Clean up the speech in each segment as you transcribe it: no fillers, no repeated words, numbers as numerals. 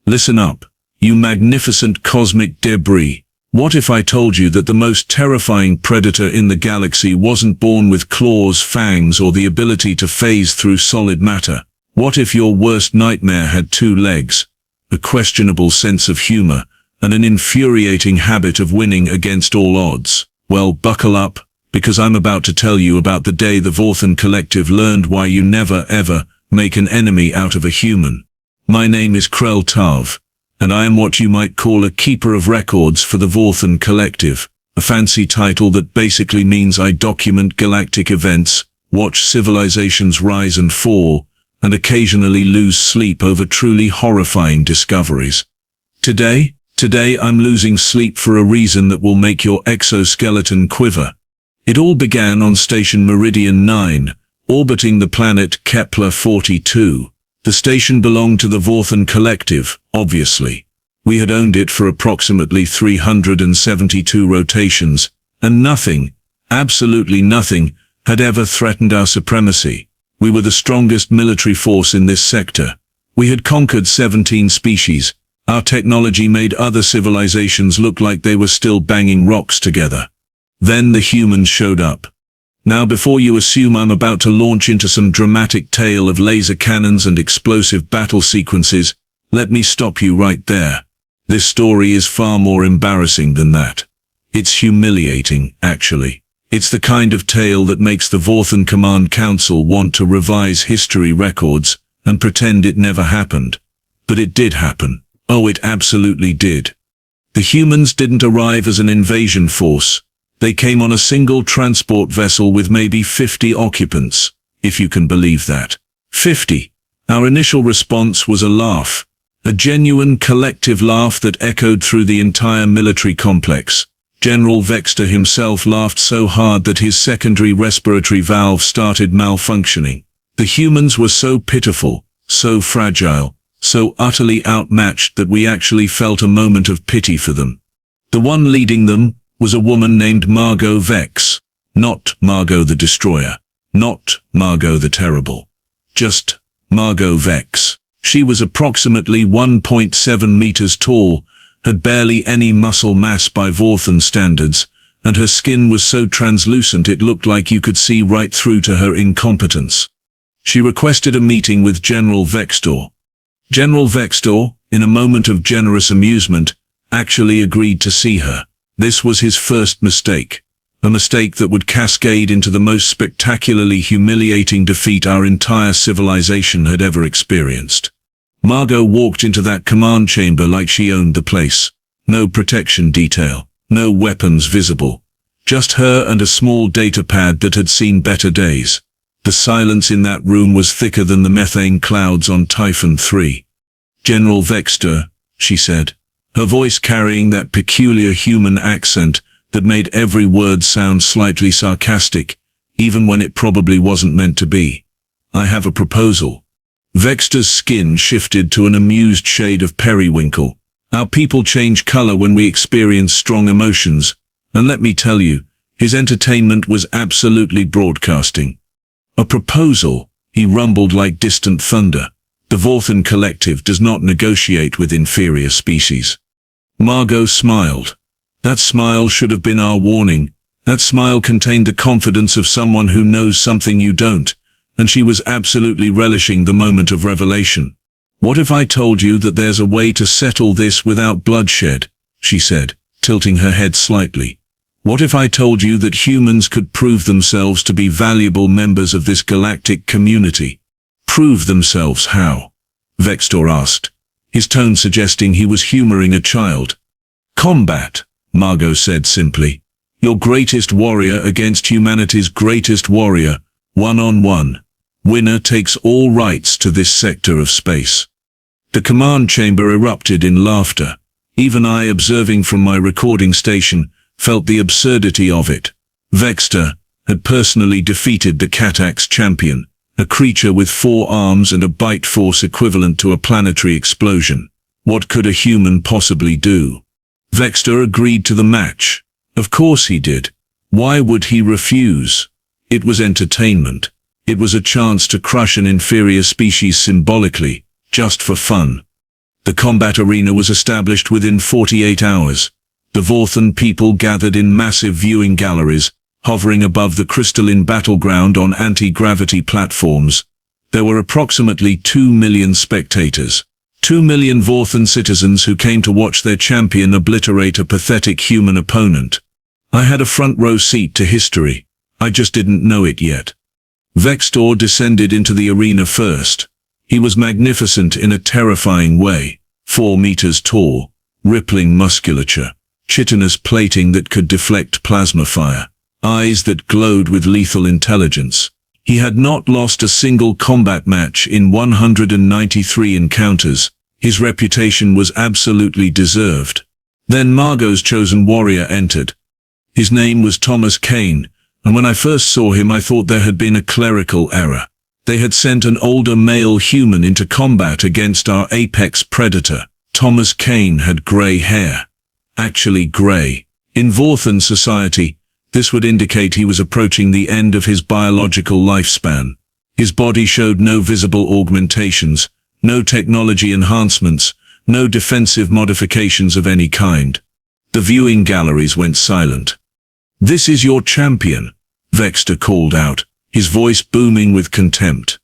Listen up, you magnificent cosmic debris. What if I told you that the most terrifying predator in the galaxy wasn't born with claws, fangs, or the ability to phase through solid matter? What if your worst nightmare had 2 legs, a questionable sense of humor, and an infuriating habit of winning against all odds? Well, buckle up, because I'm about to tell you about the day the Vorthan Collective learned why you never ever make an enemy out of a human. My name is Krel-Tav, and I am what you might call a keeper of records for the Vorthan Collective, a fancy title that basically means I document galactic events, watch civilizations rise and fall, and occasionally lose sleep over truly horrifying discoveries. Today I'm losing sleep for a reason that will make your exoskeleton quiver. It all began on Station Meridian 9, orbiting the planet Kepler-42. The station belonged to the Vorthan Collective, obviously. We had owned it for approximately 372 rotations, and nothing, absolutely nothing, had ever threatened our supremacy. We were the strongest military force in this sector. We had conquered 17 species. Our technology made other civilizations look like they were still banging rocks together. Then the humans showed up. Now, before you assume I'm about to launch into some dramatic tale of laser cannons and explosive battle sequences, let me stop you right there. This story is far more embarrassing than that. It's humiliating, actually. It's the kind of tale that makes the Vorthan Command Council want to revise history records and pretend it never happened. But it did happen. Oh, it absolutely did. The humans didn't arrive as an invasion force. They came on a single transport vessel with maybe 50 occupants, if you can believe that. 50. Our initial response was a laugh. A genuine collective laugh that echoed through the entire military complex. General Vextor himself laughed so hard that his secondary respiratory valve started malfunctioning. The humans were so pitiful, so fragile, so utterly outmatched that we actually felt a moment of pity for them. The one leading them was a woman named Margot Vex. Not Margot the Destroyer. Not Margot the Terrible. Just Margot Vex. She was approximately 1.7 meters tall, had barely any muscle mass by Vorthan standards, and her skin was so translucent it looked like you could see right through to her incompetence. She requested a meeting with General Vextor. General Vextor, in a moment of generous amusement, actually agreed to see her. This was his first mistake. A mistake that would cascade into the most spectacularly humiliating defeat our entire civilization had ever experienced. Margot walked into that command chamber like she owned the place. No protection detail, no weapons visible. Just her and a small data pad that had seen better days. The silence in that room was thicker than the methane clouds on Typhon 3. General Vextor, she said, her voice carrying that peculiar human accent that made every word sound slightly sarcastic, even when it probably wasn't meant to be. I have a proposal. Vextor's skin shifted to an amused shade of periwinkle. Our people change color when we experience strong emotions, and let me tell you, his entertainment was absolutely broadcasting. A proposal, he rumbled like distant thunder. The Vorthan Collective does not negotiate with inferior species. Margot smiled. That smile should have been our warning. That smile contained the confidence of someone who knows something you don't, and she was absolutely relishing the moment of revelation. What if I told you that there's a way to settle this without bloodshed? She said, tilting her head slightly. What if I told you that humans could prove themselves to be valuable members of this galactic community? Prove themselves how? Vextor asked, his tone suggesting he was humoring a child. Combat, Margot said simply. Your greatest warrior against humanity's greatest warrior, one-on-one. Winner takes all rights to this sector of space. The command chamber erupted in laughter. Even I, observing from my recording station, felt the absurdity of it. Vextor had personally defeated the Catax champion, a creature with 4 arms and a bite force equivalent to a planetary explosion. What could a human possibly do? Vextor agreed to the match. Of course he did. Why would he refuse? It was entertainment. It was a chance to crush an inferior species symbolically, just for fun. The combat arena was established within 48 hours. The Vorthan people gathered in massive viewing galleries, hovering above the crystalline battleground on anti-gravity platforms. There were approximately 2 million spectators. 2 million Vorthan citizens who came to watch their champion obliterate a pathetic human opponent. I had a front row seat to history. I just didn't know it yet. Vextor descended into the arena first. He was magnificent in a terrifying way. 4 meters tall, rippling musculature, chitinous plating that could deflect plasma fire, eyes that glowed with lethal intelligence. He had not lost a single combat match in 193 encounters. His reputation was absolutely deserved. Then Margot's chosen warrior entered. His name was Thomas Kane, and when I first saw him I thought there had been a clerical error. They had sent an older male human into combat against our apex predator. Thomas Kane had grey hair. Actually grey. In Vorthan society, this would indicate he was approaching the end of his biological lifespan. His body showed no visible augmentations, no technology enhancements, no defensive modifications of any kind. The viewing galleries went silent. "This is your champion," Vextor called out, his voice booming with contempt.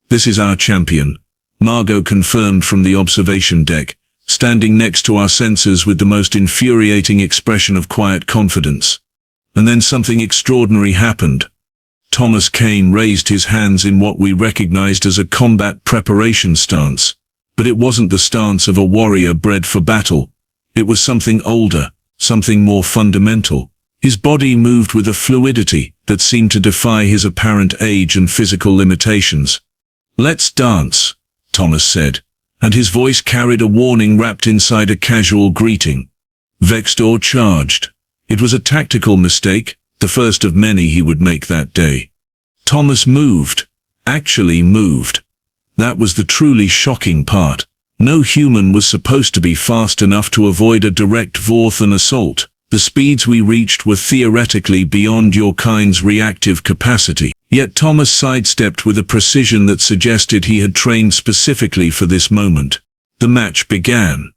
"This is our champion," Margot confirmed from the observation deck, standing next to our sensors with the most infuriating expression of quiet confidence. And then something extraordinary happened. Thomas Kane raised his hands in what we recognized as a combat preparation stance. But it wasn't the stance of a warrior bred for battle. It was something older, something more fundamental. His body moved with a fluidity that seemed to defy his apparent age and physical limitations. "Let's dance," Thomas said, and his voice carried a warning wrapped inside a casual greeting. Vextor charged. It was a tactical mistake, the first of many he would make that day. Thomas moved. Actually moved. That was the truly shocking part. No human was supposed to be fast enough to avoid a direct Vorthan assault. The speeds we reached were theoretically beyond your kind's reactive capacity. Yet Thomas sidestepped with a precision that suggested he had trained specifically for this moment. The match began.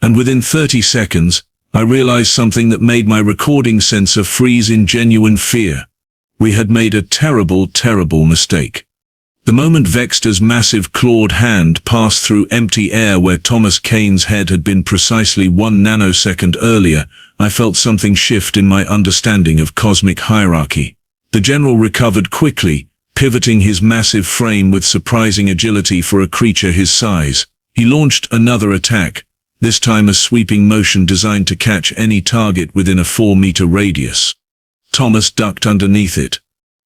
And within 30 seconds, I realized something that made my recording sensor freeze in genuine fear. We had made a terrible, terrible mistake. The moment Vextor's massive clawed hand passed through empty air where Thomas Kane's head had been precisely 1 nanosecond earlier, I felt something shift in my understanding of cosmic hierarchy. The general recovered quickly, pivoting his massive frame with surprising agility for a creature his size. He launched another attack, this time a sweeping motion designed to catch any target within a 4-meter radius. Thomas ducked underneath it.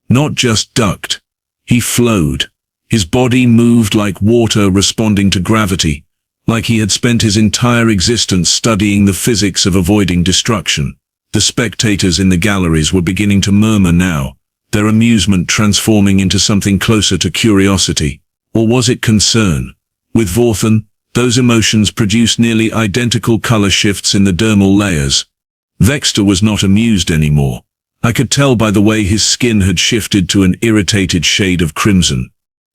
Not just ducked. He flowed. His body moved like water responding to gravity, like he had spent his entire existence studying the physics of avoiding destruction. The spectators in the galleries were beginning to murmur now, their amusement transforming into something closer to curiosity. Or was it concern? With Vorthan, those emotions produced nearly identical color shifts in the dermal layers. Vextor was not amused anymore. I could tell by the way his skin had shifted to an irritated shade of crimson.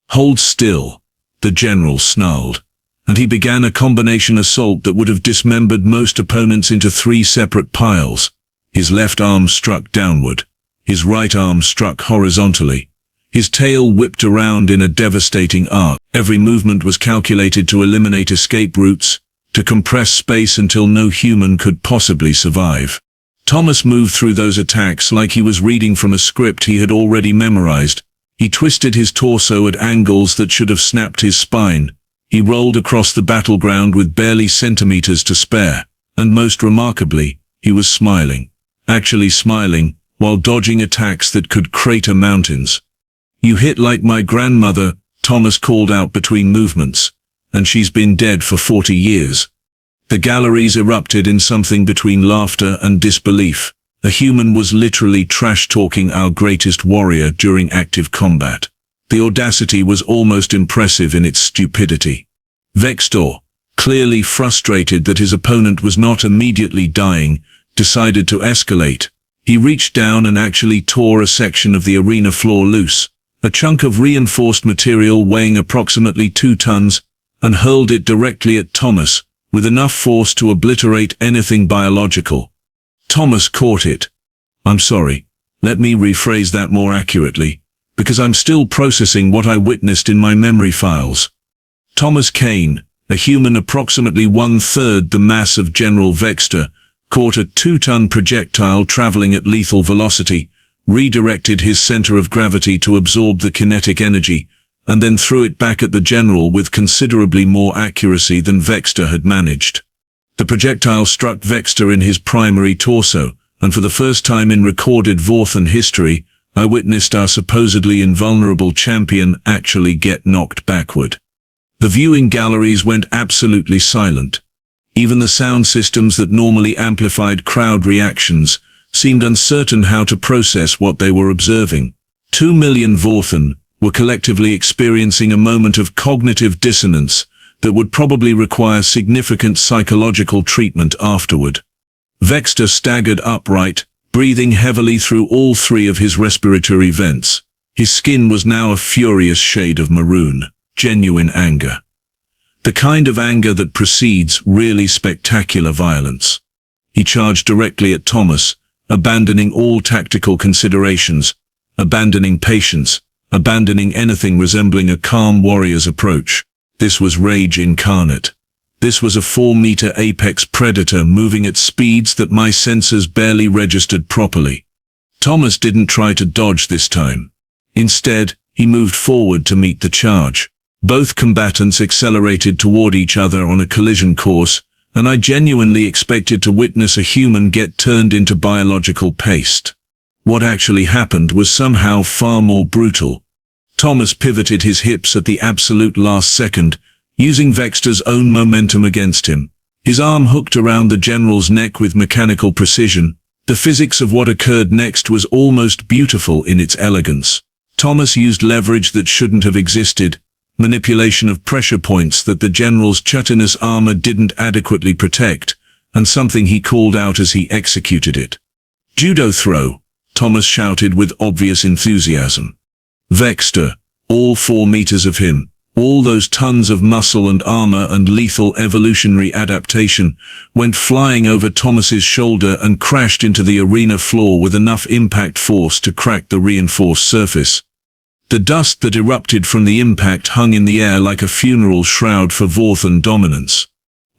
"Hold still," the general snarled, and he began a combination assault that would have dismembered most opponents into 3 separate piles. His left arm struck downward. His right arm struck horizontally. His tail whipped around in a devastating arc. Every movement was calculated to eliminate escape routes, to compress space until no human could possibly survive. Thomas moved through those attacks like he was reading from a script he had already memorized. He twisted his torso at angles that should have snapped his spine. He rolled across the battleground with barely centimeters to spare. And most remarkably, he was smiling. Actually smiling, while dodging attacks that could crater mountains. "You hit like my grandmother," Thomas called out between movements. "And she's been dead for 40 years. The galleries erupted in something between laughter and disbelief. A human was literally trash-talking our greatest warrior during active combat. The audacity was almost impressive in its stupidity. Vextor, clearly frustrated that his opponent was not immediately dying, decided to escalate. He reached down and actually tore a section of the arena floor loose, a chunk of reinforced material weighing approximately 2 tons, and hurled it directly at Thomas, with enough force to obliterate anything biological. Thomas caught it. I'm sorry, let me rephrase that more accurately, because I'm still processing what I witnessed in my memory files. Thomas Kane, a human approximately 1/3 the mass of General Vextor, caught a 2-ton projectile traveling at lethal velocity, redirected his center of gravity to absorb the kinetic energy, and then threw it back at the general with considerably more accuracy than Vextor had managed. The projectile struck Vextor in his primary torso, and for the first time in recorded Vorthan history, I witnessed our supposedly invulnerable champion actually get knocked backward. The viewing galleries went absolutely silent. Even the sound systems that normally amplified crowd reactions seemed uncertain how to process what they were observing. 2 million Vorthan were collectively experiencing a moment of cognitive dissonance that would probably require significant psychological treatment afterward. Vextor staggered upright, breathing heavily through all 3 of his respiratory vents. His skin was now a furious shade of maroon, genuine anger. The kind of anger that precedes really spectacular violence. He charged directly at Thomas, abandoning all tactical considerations, abandoning patience, abandoning anything resembling a calm warrior's approach. This was rage incarnate. This was a 4-meter apex predator moving at speeds that my sensors barely registered properly. Thomas didn't try to dodge this time. Instead, he moved forward to meet the charge. Both combatants accelerated toward each other on a collision course, and I genuinely expected to witness a human get turned into biological paste. What actually happened was somehow far more brutal. Thomas pivoted his hips at the absolute last second, using Vextor's own momentum against him. His arm hooked around the general's neck with mechanical precision. The physics of what occurred next was almost beautiful in its elegance. Thomas used leverage that shouldn't have existed, manipulation of pressure points that the general's chitinous armor didn't adequately protect, and something he called out as he executed it. "Judo throw," Thomas shouted with obvious enthusiasm. Vextor, all 4 meters of him, all those tons of muscle and armor and lethal evolutionary adaptation, went flying over Thomas's shoulder and crashed into the arena floor with enough impact force to crack the reinforced surface. The dust that erupted from the impact hung in the air like a funeral shroud for Vorthan dominance.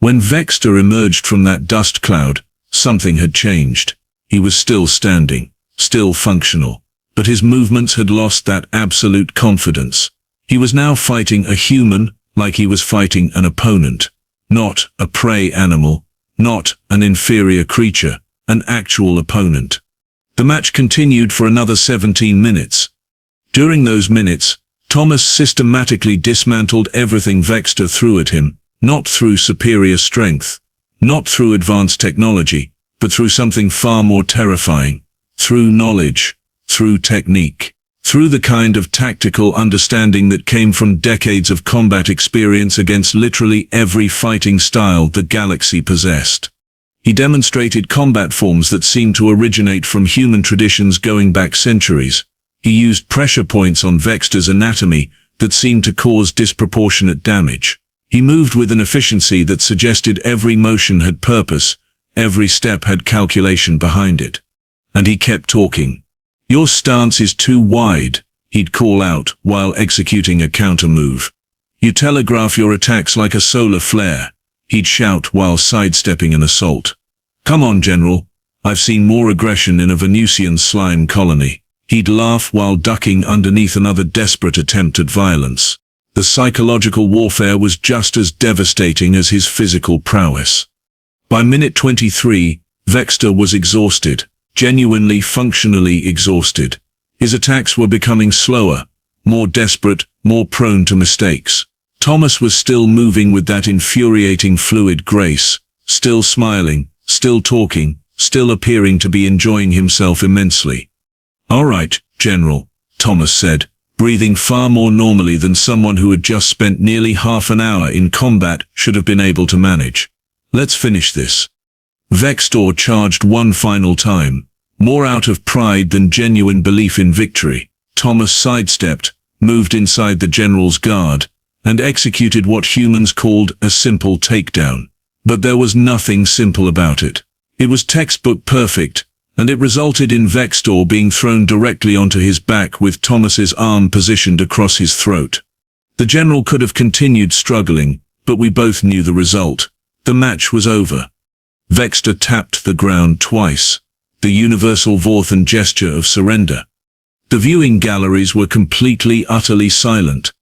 When Vextor emerged from that dust cloud, something had changed. He was still standing, still functional, but his movements had lost that absolute confidence. He was now fighting a human like he was fighting an opponent, not a prey animal, not an inferior creature, an actual opponent. The match continued for another 17 minutes. During those minutes, Thomas systematically dismantled everything Vextor threw at him, not through superior strength, not through advanced technology, but through something far more terrifying, through knowledge, through technique, through the kind of tactical understanding that came from decades of combat experience against literally every fighting style the galaxy possessed. He demonstrated combat forms that seemed to originate from human traditions going back centuries. He used pressure points on Vextor's anatomy that seemed to cause disproportionate damage. He moved with an efficiency that suggested every motion had purpose, every step had calculation behind it. And he kept talking. "Your stance is too wide," he'd call out while executing a counter-move. "You telegraph your attacks like a solar flare," he'd shout while sidestepping an assault. "Come on, General, I've seen more aggression in a Venusian slime colony." He'd laugh while ducking underneath another desperate attempt at violence. The psychological warfare was just as devastating as his physical prowess. By minute 23, Vextor was exhausted, genuinely functionally exhausted. His attacks were becoming slower, more desperate, more prone to mistakes. Thomas was still moving with that infuriating fluid grace, still smiling, still talking, still appearing to be enjoying himself immensely. "All right, General," Thomas said, breathing far more normally than someone who had just spent nearly half an hour in combat should have been able to manage. "Let's finish this." Vextor charged one final time, more out of pride than genuine belief in victory. Thomas sidestepped, moved inside the general's guard, and executed what humans called a simple takedown. But there was nothing simple about it. It was textbook perfect, and it resulted in Vextor being thrown directly onto his back with Thomas's arm positioned across his throat. The general could have continued struggling, but we both knew the result. The match was over. Vextor tapped the ground twice, the universal Vorthan gesture of surrender. The viewing galleries were completely, utterly silent.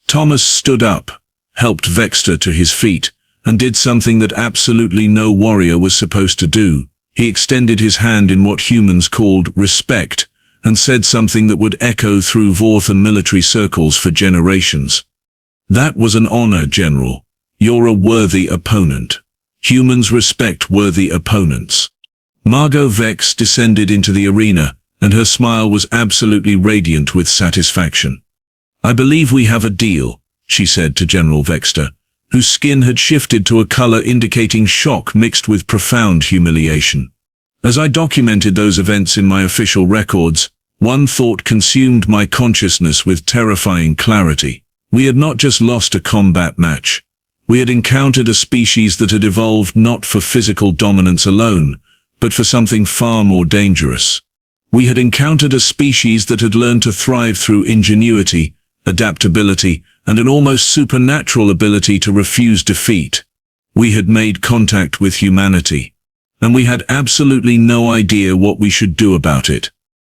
Thomas stood up, helped Vextor to his feet, and did something that absolutely no warrior was supposed to do. He extended his hand in what humans called respect, and said something that would echo through Vorthan military circles for generations. "That was an honor, General. You're a worthy opponent. Humans respect worthy opponents." Margot Vex descended into the arena, and her smile was absolutely radiant with satisfaction. "I believe we have a deal," she said to General Vextor, whose skin had shifted to a color indicating shock mixed with profound humiliation. As I documented those events in my official records, one thought consumed my consciousness with terrifying clarity. We had not just lost a combat match. We had encountered a species that had evolved not for physical dominance alone, but for something far more dangerous. We had encountered a species that had learned to thrive through ingenuity, adaptability, and an almost supernatural ability to refuse defeat. We had made contact with humanity, and we had absolutely no idea what we should do about it.